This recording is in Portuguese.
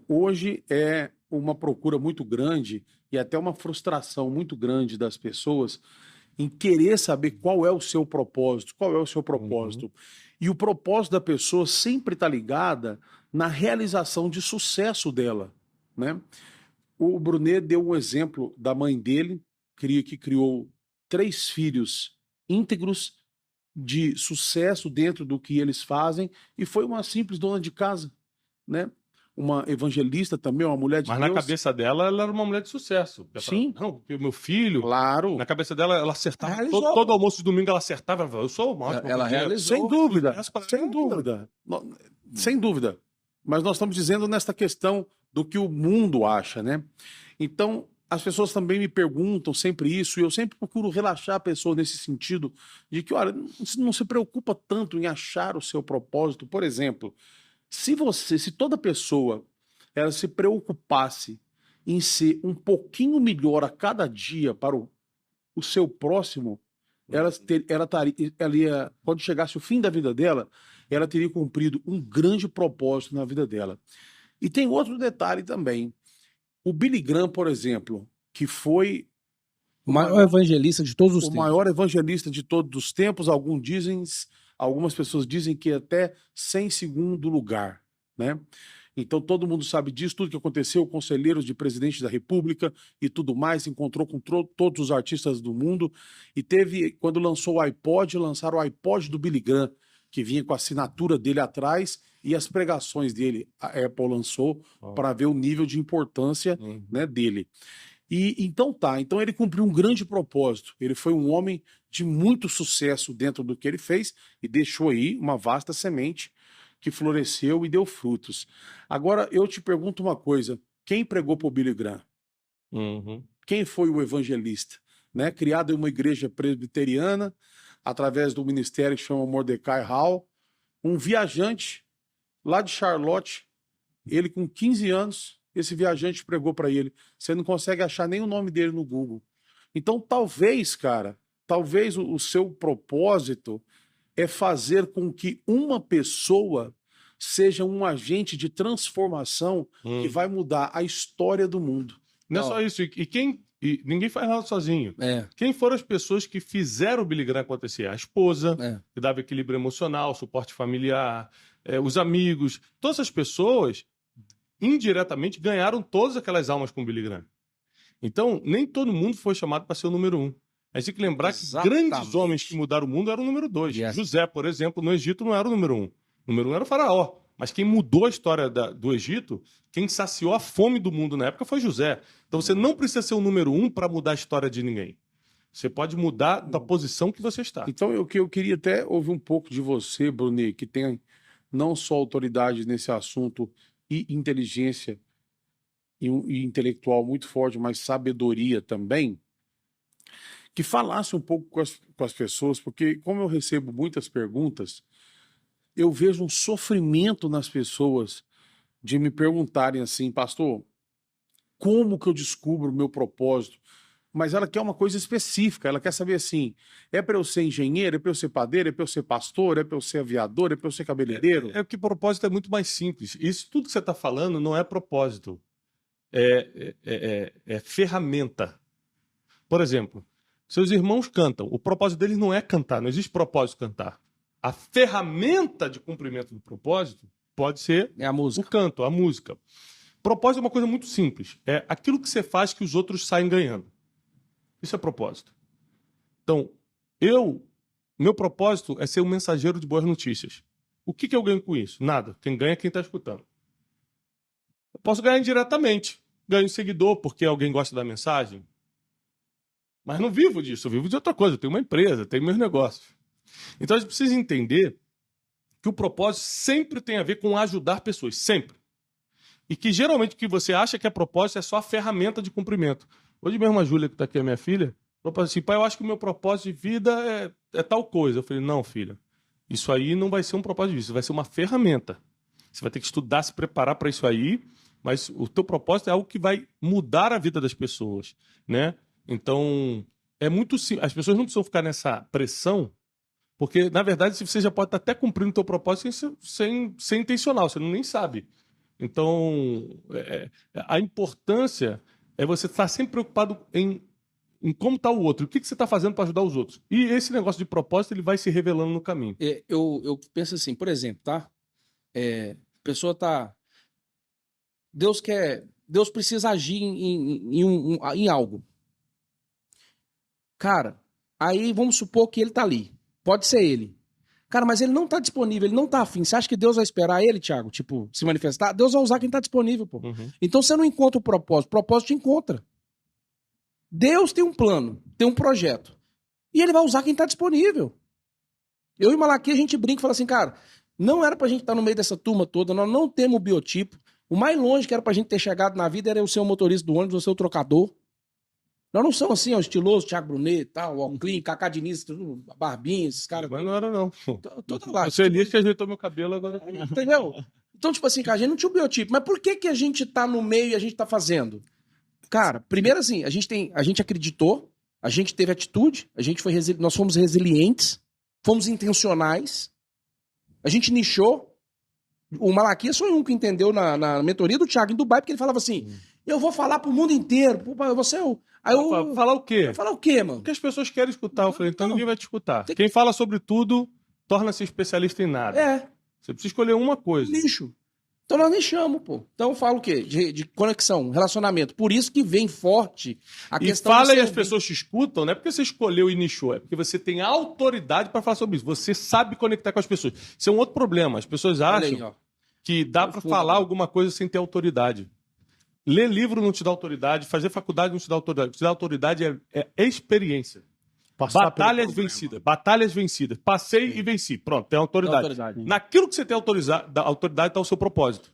Hoje é uma procura muito grande e até uma frustração muito grande das pessoas em querer saber qual é o seu propósito, qual é o seu Uhum. propósito. E o propósito da pessoa sempre está ligada na realização de sucesso dela, né? O Brunet deu um exemplo da mãe dele, que criou 3 filhos íntegros de sucesso dentro do que eles fazem e foi uma simples dona de casa, né? Uma evangelista também, uma mulher de Mas na Deus. cabeça dela, ela era uma mulher de sucesso. Sim, Não, porque o meu filho, na claro. cabeça dela, ela acertava. Realizou. Todo almoço de domingo ela acertava. Ela falava, eu sou uma ótima Ela cozinheira. realizou. Sem dúvida, Sucesso para sem ela. dúvida. Sem dúvida. Mas nós estamos dizendo nesta questão do que o mundo acha, né? Então, as pessoas também me perguntam sempre isso, e eu sempre procuro relaxar a pessoa nesse sentido de que, olha, não se preocupa tanto em achar o seu propósito. Por exemplo, se toda pessoa ela se preocupasse em ser um pouquinho melhor a cada dia para o seu próximo, ela ia, quando chegasse o fim da vida dela, ela teria cumprido um grande propósito na vida dela. E tem outro detalhe também. O Billy Graham, por exemplo, que foi O maior evangelista de todos os o tempos. maior evangelista de todos os tempos, algumas pessoas dizem que até sem segundo lugar, né? Então todo mundo sabe disso, tudo que aconteceu, conselheiros de presidente da República e tudo mais, encontrou com todos os artistas do mundo e teve, quando lançou o iPod, lançaram o iPod do Billy Graham, que vinha com a assinatura dele atrás e as pregações dele. A Apple lançou para ver o nível de importância, né, dele. E então ele cumpriu um grande propósito. Ele foi um homem de muito sucesso dentro do que ele fez e deixou aí uma vasta semente que floresceu e deu frutos. Agora eu te pergunto uma coisa: quem pregou por Billy Graham? Uhum. Quem foi o evangelista? Né? Criado em uma igreja presbiteriana, através do ministério que chama Mordecai Hall, um viajante lá de Charlotte, ele com 15 anos, esse viajante pregou para ele. Você não consegue achar nem o nome dele no Google. Então, talvez, cara, talvez o seu propósito é fazer com que uma pessoa seja um agente de transformação que vai mudar a história do mundo. Não é só isso. E ninguém faz nada sozinho. É. Quem foram as pessoas que fizeram o Billy Graham acontecer? A esposa, É. que dava equilíbrio emocional, suporte familiar, os amigos. Todas essas pessoas, indiretamente, ganharam todas aquelas almas com o Billy Graham. Então, nem todo mundo foi chamado para ser o número 1. A gente tem que lembrar Exatamente. que grandes homens que mudaram o mundo eram o número 2. Yes. José, por exemplo, no Egito não era o número 1. O número 1 era o faraó. Mas quem mudou a história do Egito, quem saciou a fome do mundo na época foi José. Então você não precisa ser o número 1 para mudar a história de ninguém. Você pode mudar da posição que você está. Então, eu queria até ouvir um pouco de você, Bruni, que tem não só autoridade nesse assunto e inteligência e intelectual muito forte, mas sabedoria também, que falasse um pouco com as pessoas, porque como eu recebo muitas perguntas, eu vejo um sofrimento nas pessoas de me perguntarem assim, pastor, como que eu descubro o meu propósito? Mas ela quer uma coisa específica, ela quer saber assim, é para eu ser engenheiro, é para eu ser padeiro, é para eu ser pastor, é para eu ser aviador, é para eu ser cabeleireiro? É que propósito é muito mais simples. Isso tudo que você está falando não é propósito. É ferramenta. Por exemplo, seus irmãos cantam. O propósito deles não é cantar, não existe propósito cantar. A ferramenta de cumprimento do propósito pode ser É a música. o canto, a música. Propósito é uma coisa muito simples. É aquilo que você faz que os outros saem ganhando. Isso é propósito. Então, meu propósito é ser um mensageiro de boas notícias. O que eu ganho com isso? Nada. Quem ganha é quem está escutando. Eu posso ganhar indiretamente. Ganho seguidor porque alguém gosta da mensagem. Mas não vivo disso, eu vivo de outra coisa. Eu tenho uma empresa, tenho meus negócios. Então a gente precisa entender que o propósito sempre tem a ver com ajudar pessoas, sempre. E que geralmente o que você acha que é propósito é só a ferramenta de cumprimento. Hoje mesmo a Júlia, que está aqui, a minha filha, falou assim, pai, eu acho que o meu propósito de vida é tal coisa. Eu falei, não, filha, isso aí não vai ser um propósito de vida, isso vai ser uma ferramenta. Você vai ter que estudar, se preparar para isso aí, mas o teu propósito é algo que vai mudar a vida das pessoas, né? Então, é muito simples. As pessoas não precisam ficar nessa pressão, porque, na verdade, você já pode estar até cumprindo o teu propósito sem ser intencional, você nem sabe. Então, a importância é você estar sempre preocupado em como está o outro, o que você está fazendo para ajudar os outros. E esse negócio de propósito ele vai se revelando no caminho. Eu penso assim, por exemplo, tá? A pessoa tá... Deus precisa agir em algo. Cara, aí vamos supor que ele tá ali. Pode ser ele. Cara, mas ele não tá disponível, ele não tá afim. Você acha que Deus vai esperar ele, Thiago, tipo, se manifestar? Deus vai usar quem tá disponível, pô. Uhum. Então você não encontra o propósito te encontra. Deus tem um plano, tem um projeto. E ele vai usar quem tá disponível. Eu e Malaquias, a gente brinca e fala assim, cara, não era pra gente estar no meio dessa turma toda, nós não temos o biotipo. O mais longe que era pra gente ter chegado na vida era eu ser o motorista do ônibus, eu ser o trocador. Nós não somos assim, ó, estiloso, Thiago Brunet e tal, o Alclin, Cacá Diniz, tudo, Barbinha, esses caras. Mas não era, não. Toda lá. Você Elias que ajeitou meu cabelo agora. Entendeu? Então, tipo assim, cara, a gente não tinha o biotipo. Mas por que a gente tá no meio e a gente tá fazendo? Cara, primeiro assim, a gente acreditou, a gente teve atitude, nós fomos resilientes, fomos intencionais, a gente nichou. O Malaquias foi um que entendeu na mentoria do Thiago em Dubai, porque ele falava assim, eu vou falar pro mundo inteiro, você é o... Aí eu... Falar o quê? Falar o quê, mano? O que as pessoas querem escutar. Eu falei, então Não. ninguém vai te escutar. Tem- Quem fala sobre tudo, torna-se especialista em nada. É, Você precisa escolher uma coisa. nicho. Então nós nichamos, pô. Então eu falo o quê? De conexão, relacionamento. Por isso que vem forte a E questão... fala de e as ser- pessoas te escutam, não é porque você escolheu e nichou, é porque você tem autoridade para falar sobre isso. Você sabe conectar com as pessoas. Isso é um outro problema. As pessoas Olha acham aí, ó. que dá para falar alguma coisa sem ter autoridade. Ler livro não te dá autoridade, fazer faculdade não te dá autoridade. O que te dá autoridade é experiência. Passar pelo Batalhas problema. vencidas. Batalhas vencidas. Passei e venci. Pronto, tem autoridade. Autoridade. Naquilo que você tem autoridade está o seu propósito.